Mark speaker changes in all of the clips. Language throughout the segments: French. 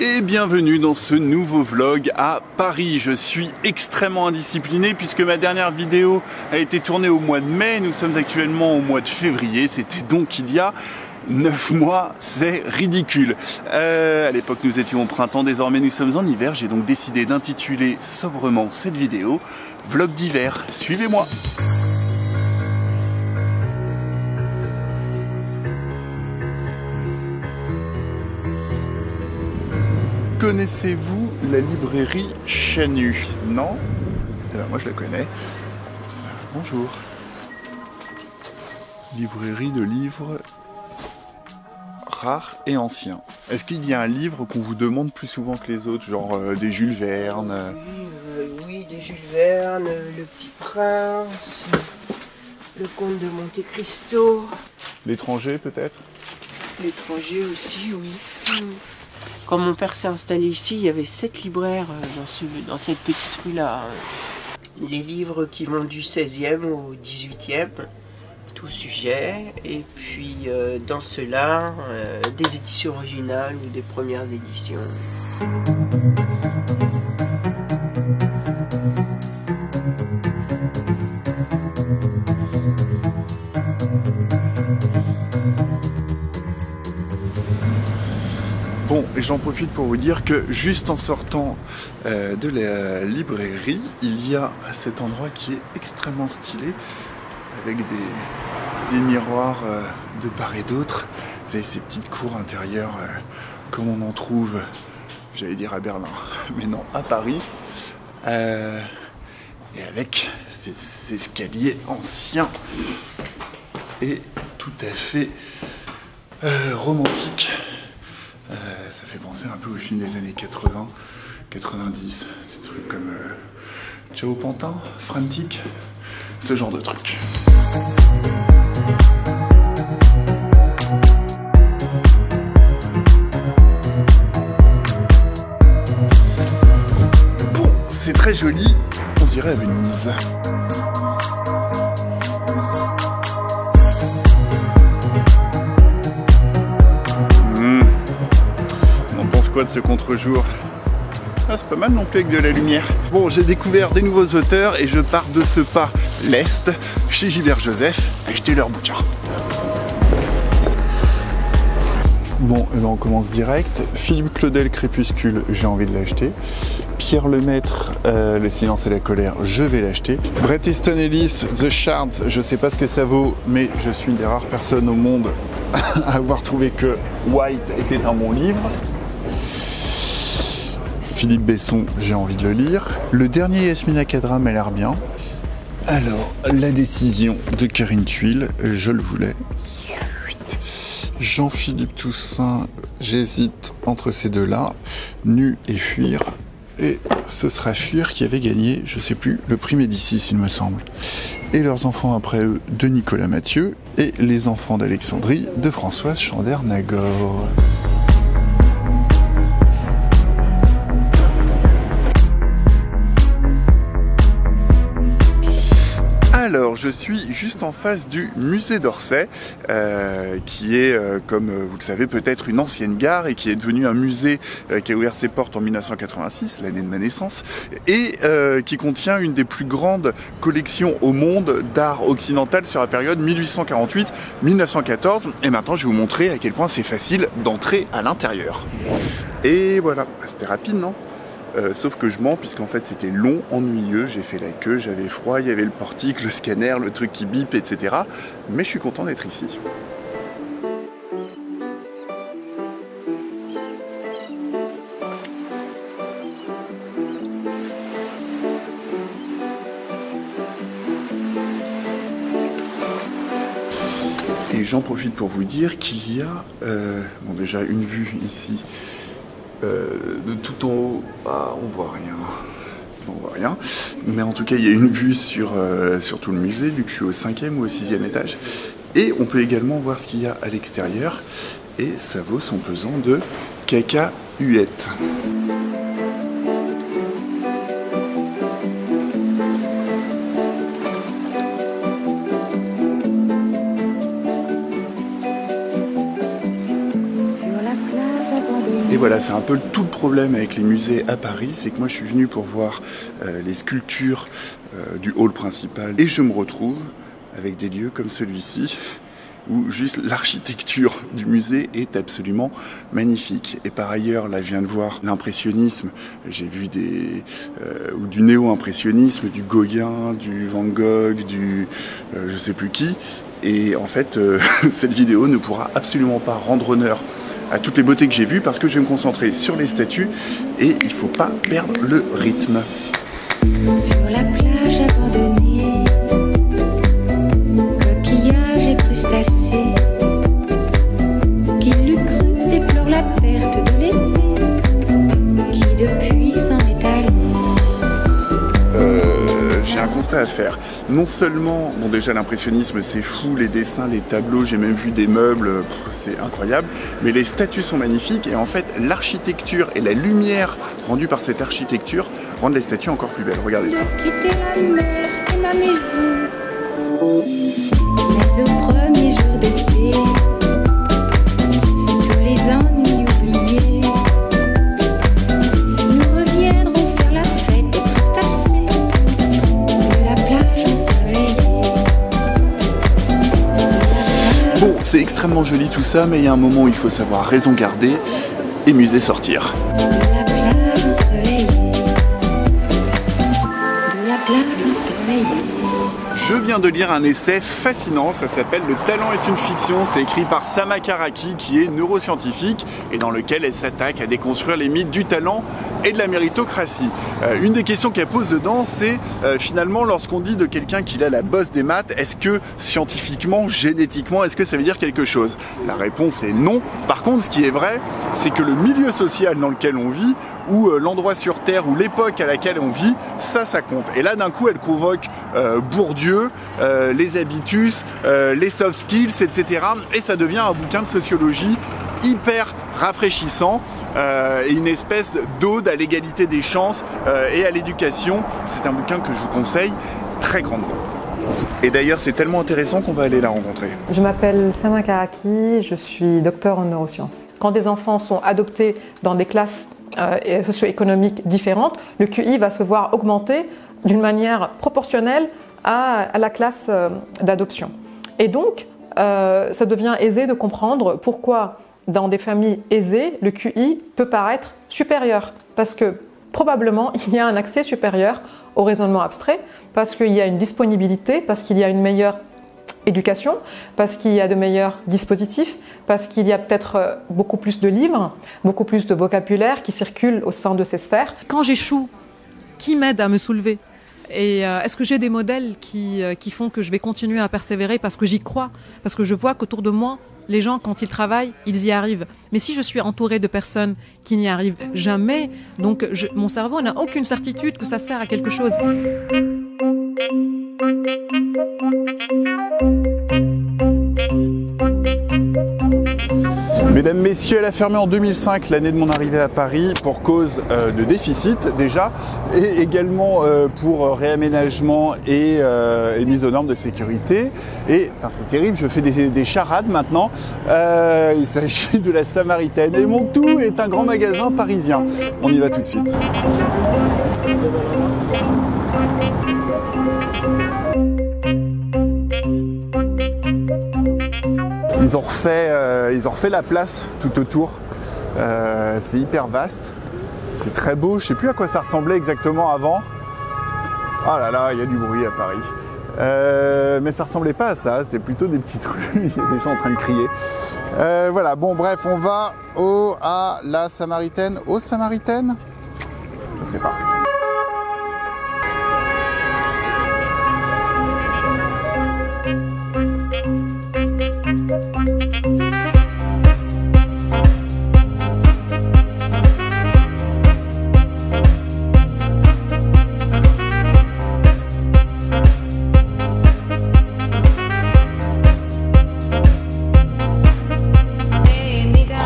Speaker 1: Et bienvenue dans ce nouveau vlog à Paris. Je suis extrêmement indiscipliné puisque ma dernière vidéo a été tournée au mois de mai. Nous sommes actuellement au mois de février. C'était donc il y a 9 mois, c'est ridicule. À l'époque nous étions au printemps, désormais nous sommes en hiver. J'ai donc décidé d'intituler sobrement cette vidéo Vlog d'hiver. Suivez-moi. Connaissez-vous la librairie Chanu? Non? Eh ben moi je la connais. Bonjour. Librairie de livres rares et anciens. Est-ce qu'il y a un livre qu'on vous demande plus souvent que les autres, genre des Jules Verne?
Speaker 2: Oui, des Jules Verne, Le Petit Prince, Le Comte de Monte Cristo.
Speaker 1: L'étranger peut-être?
Speaker 2: L'étranger aussi, oui. Quand mon père s'est installé ici, il y avait 7 libraires dans cette petite rue-là. Les livres qui vont du 16e au 18e, tout sujet. Et puis dans ceux-là, des éditions originales ou des premières éditions.
Speaker 1: Bon, et j'en profite pour vous dire que juste en sortant de la librairie, il y a cet endroit qui est extrêmement stylé, avec des miroirs de part et d'autre. Vous avez ces petites cours intérieures comme on en trouve, j'allais dire à Berlin, mais non, à Paris. Et avec ces escaliers anciens et tout à fait romantiques. Ça fait penser un peu au film des années 80, 90, des trucs comme Ciao Pantin, Frantic, ce genre de trucs. Bon, c'est très joli, on dirait à Venise. Quoi de ce contre-jour? Ah, c'est pas mal non plus avec de la lumière. Bon, j'ai découvert des nouveaux auteurs et je pars de ce pas l'Est, chez Gilbert Joseph, acheter leurs bouquins. Bon, et ben on commence direct. Philippe Claudel, Crépuscule, j'ai envie de l'acheter. Pierre Lemaître, Le Silence et la Colère, je vais l'acheter. Bret Easton Ellis, The Shards, je sais pas ce que ça vaut, mais je suis une des rares personnes au monde à avoir trouvé que White était un bon livre. Philippe Besson, j'ai envie de le lire. Le dernier Yasmina Khadra m'a l'air bien. Alors, La Décision de Karine Thuil, je le voulais. Jean-Philippe Toussaint, j'hésite entre ces deux-là. Nu et Fuir. Et ce sera Fuir qui avait gagné, je sais plus, le prix Médicis, il me semble. Et Leurs enfants après eux de Nicolas Mathieu. Et Les enfants d'Alexandrie de Françoise Chandler-Nagor. Alors, je suis juste en face du musée d'Orsay, qui est, comme vous le savez, peut-être une ancienne gare et qui est devenu un musée qui a ouvert ses portes en 1986, l'année de ma naissance, et qui contient une des plus grandes collections au monde d'art occidental sur la période 1848-1914. Et maintenant, je vais vous montrer à quel point c'est facile d'entrer à l'intérieur. Et voilà, c'était rapide, non ? Sauf que je mens puisqu'en fait c'était long, ennuyeux, j'ai fait la queue, j'avais froid, il y avait le portique, le scanner, le truc qui bip, etc. Mais je suis content d'être ici. Et j'en profite pour vous dire qu'il y a bon, déjà une vue ici. De tout en haut, ah, on voit rien. On voit rien. Mais en tout cas, il y a une vue sur tout le musée, vu que je suis au 5e ou au 6e étage. Et on peut également voir ce qu'il y a à l'extérieur. Et ça vaut son pesant de cacahuètes. Et voilà, c'est un peu tout le problème avec les musées à Paris, c'est que moi je suis venu pour voir les sculptures du hall principal et je me retrouve avec des lieux comme celui-ci où juste l'architecture du musée est absolument magnifique. Et par ailleurs, là je viens de voir l'impressionnisme, j'ai vu ou du néo-impressionnisme, du Gauguin, du Van Gogh, du je sais plus qui. Et en fait, cette vidéo ne pourra absolument pas rendre honneur à toutes les beautés que j'ai vues parce que je vais me concentrer sur les statues et il faut pas perdre le rythme.
Speaker 3: Sur la plage abandonnée, coquillages et crustacés, qui l'eût cru déplore la perte de l'été, qui depuis s'en est allé.
Speaker 1: J'ai un constat à faire. Non seulement, bon déjà l'impressionnisme c'est fou, les dessins, les tableaux, j'ai même vu des meubles, c'est incroyable, mais les statues sont magnifiques et en fait l'architecture et la lumière rendue par cette architecture rendent les statues encore plus belles. Regardez ça.
Speaker 3: Quitter la mer et ma maison, mais au premier jour d'été, tous les ennuis oubliés, nous reviendrons faire la fête des crustacés de la plage ensoleillée.
Speaker 1: Bon, c'est extrêmement joli tout ça, mais il y a un moment où il faut savoir raison garder et musée sortir.
Speaker 3: De la plage ensoleillée, de la plage ensoleillée.
Speaker 1: Je viens de lire un essai fascinant, ça s'appelle « Le talent est une fiction », c'est écrit par Sama Karaki qui est neuroscientifique et dans lequel elle s'attaque à déconstruire les mythes du talent et de la méritocratie. Une des questions qu'elle pose dedans, c'est finalement lorsqu'on dit de quelqu'un qu'il a la bosse des maths, est-ce que scientifiquement, génétiquement, est-ce que ça veut dire quelque chose? La réponse est non. Par contre, ce qui est vrai, c'est que le milieu social dans lequel on vit, ou l'endroit sur Terre, ou l'époque à laquelle on vit, ça compte. Et là, d'un coup, elle convoque Bourdieu, les habitus, les soft skills, etc. Et ça devient un bouquin de sociologie hyper rafraîchissant et une espèce d'ode à l'égalité des chances et à l'éducation. C'est un bouquin que je vous conseille très grandement. Et d'ailleurs, c'est tellement intéressant qu'on va aller la rencontrer.
Speaker 4: Je m'appelle Sama Karaki, je suis docteur en neurosciences. Quand des enfants sont adoptés dans des classes socio-économiques différentes, le QI va se voir augmenter d'une manière proportionnelle à la classe d'adoption. Et donc, ça devient aisé de comprendre pourquoi dans des familles aisées, le QI peut paraître supérieur. Parce que probablement, il y a un accès supérieur au raisonnement abstrait, parce qu'il y a une disponibilité, parce qu'il y a une meilleure éducation, parce qu'il y a de meilleurs dispositifs, parce qu'il y a peut-être beaucoup plus de livres, beaucoup plus de vocabulaire qui circule au sein de ces sphères.
Speaker 5: Quand j'échoue, qui m'aide à me soulever ? Et est-ce que j'ai des modèles qui font que je vais continuer à persévérer parce que j'y crois, parce que je vois qu'autour de moi, les gens, quand ils travaillent, ils y arrivent. Mais si je suis entourée de personnes qui n'y arrivent jamais, donc mon cerveau n'a aucune certitude que ça sert à quelque chose.
Speaker 1: Mesdames, Messieurs, elle a fermé en 2005, l'année de mon arrivée à Paris, pour cause de déficit déjà, et également pour réaménagement et mise aux normes de sécurité. Et c'est terrible, je fais des charades maintenant. Il s'agit de la Samaritaine. Et mon tout est un grand magasin parisien. On y va tout de suite. Ils ont refait la place tout autour. C'est hyper vaste. C'est très beau. Je sais plus à quoi ça ressemblait exactement avant. Oh là là, il y a du bruit à Paris. Mais ça ressemblait pas à ça. C'était plutôt des petites rues. Il y a des gens en train de crier. Voilà. Bon, bref, on va à la Samaritaine. Aux Samaritaines ? Je sais pas.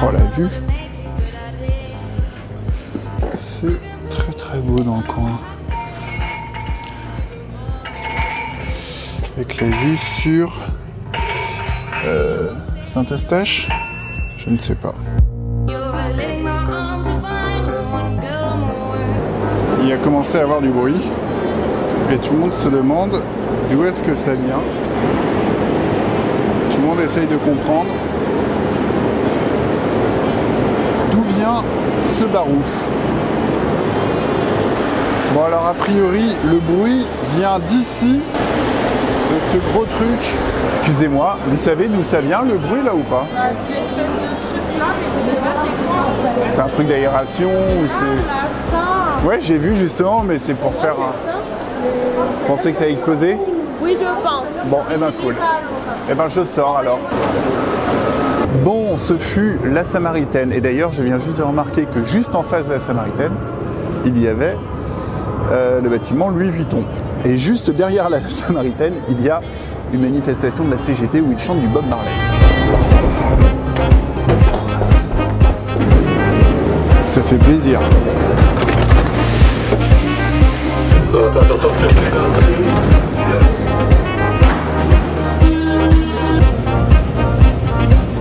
Speaker 1: Oh, la vue, c'est très très beau dans le coin, avec la vue sur Saint-Eustache, je ne sais pas. il a commencé à avoir du bruit et tout le monde se demande d'où est-ce que ça vient. Tout le monde essaye de comprendre d'où vient ce barouf. Bon alors a priori le bruit vient d'ici, de ce gros truc. Excusez-moi, vous savez d'où ça vient le bruit là ou pas?
Speaker 6: Une espèce de truc là, mais je sais pas c'est quoi en fait.
Speaker 1: C'est un truc d'aération ou c'est...
Speaker 6: Ça.
Speaker 1: Ouais, j'ai vu justement, mais c'est pour faire... Vous pensez que ça a explosé?
Speaker 6: Oui, je pense.
Speaker 1: Bon, eh ben cool. Eh ben je sors alors. Bon, ce fut la Samaritaine. Et d'ailleurs, je viens juste de remarquer que juste en face de la Samaritaine, il y avait le bâtiment Louis Vuitton. Et juste derrière la Samaritaine, il y a une manifestation de la CGT où ils chantent du Bob Marley. Ça fait plaisir.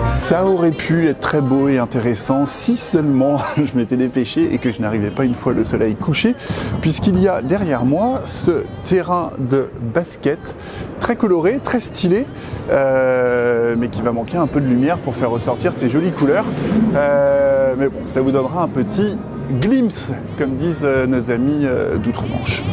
Speaker 1: Ça aurait pu être très beau et intéressant si seulement je m'étais dépêché et que je n'arrivais pas une fois le soleil couché, puisqu'il y a derrière moi ce terrain de basket très coloré, très stylé, mais qui va manquer un peu de lumière pour faire ressortir ces jolies couleurs. Mais bon, ça vous donnera un petit glimpse, comme disent nos amis d'outre-Manche.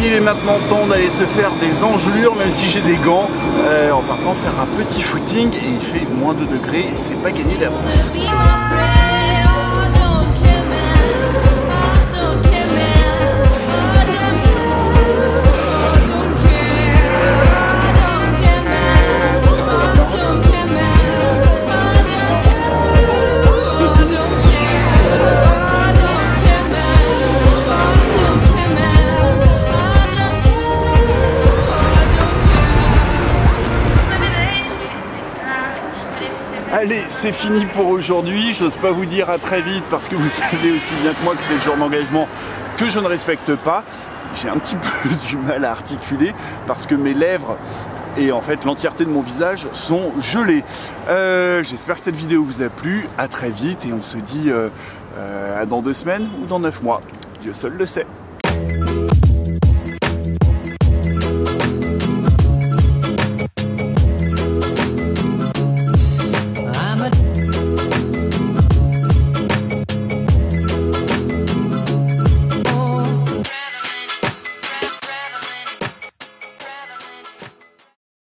Speaker 1: Il est maintenant temps d'aller se faire des engelures, même si j'ai des gants, en partant faire un petit footing et il fait moins 2 degrés, c'est pas gagné d'avance. Allez, c'est fini pour aujourd'hui. J'ose pas vous dire à très vite parce que vous savez aussi bien que moi que c'est le genre d'engagement que je ne respecte pas. J'ai un petit peu du mal à articuler parce que mes lèvres et en fait l'entièreté de mon visage sont gelées. J'espère que cette vidéo vous a plu. À très vite et on se dit à dans 2 semaines ou dans 9 mois. Dieu seul le sait.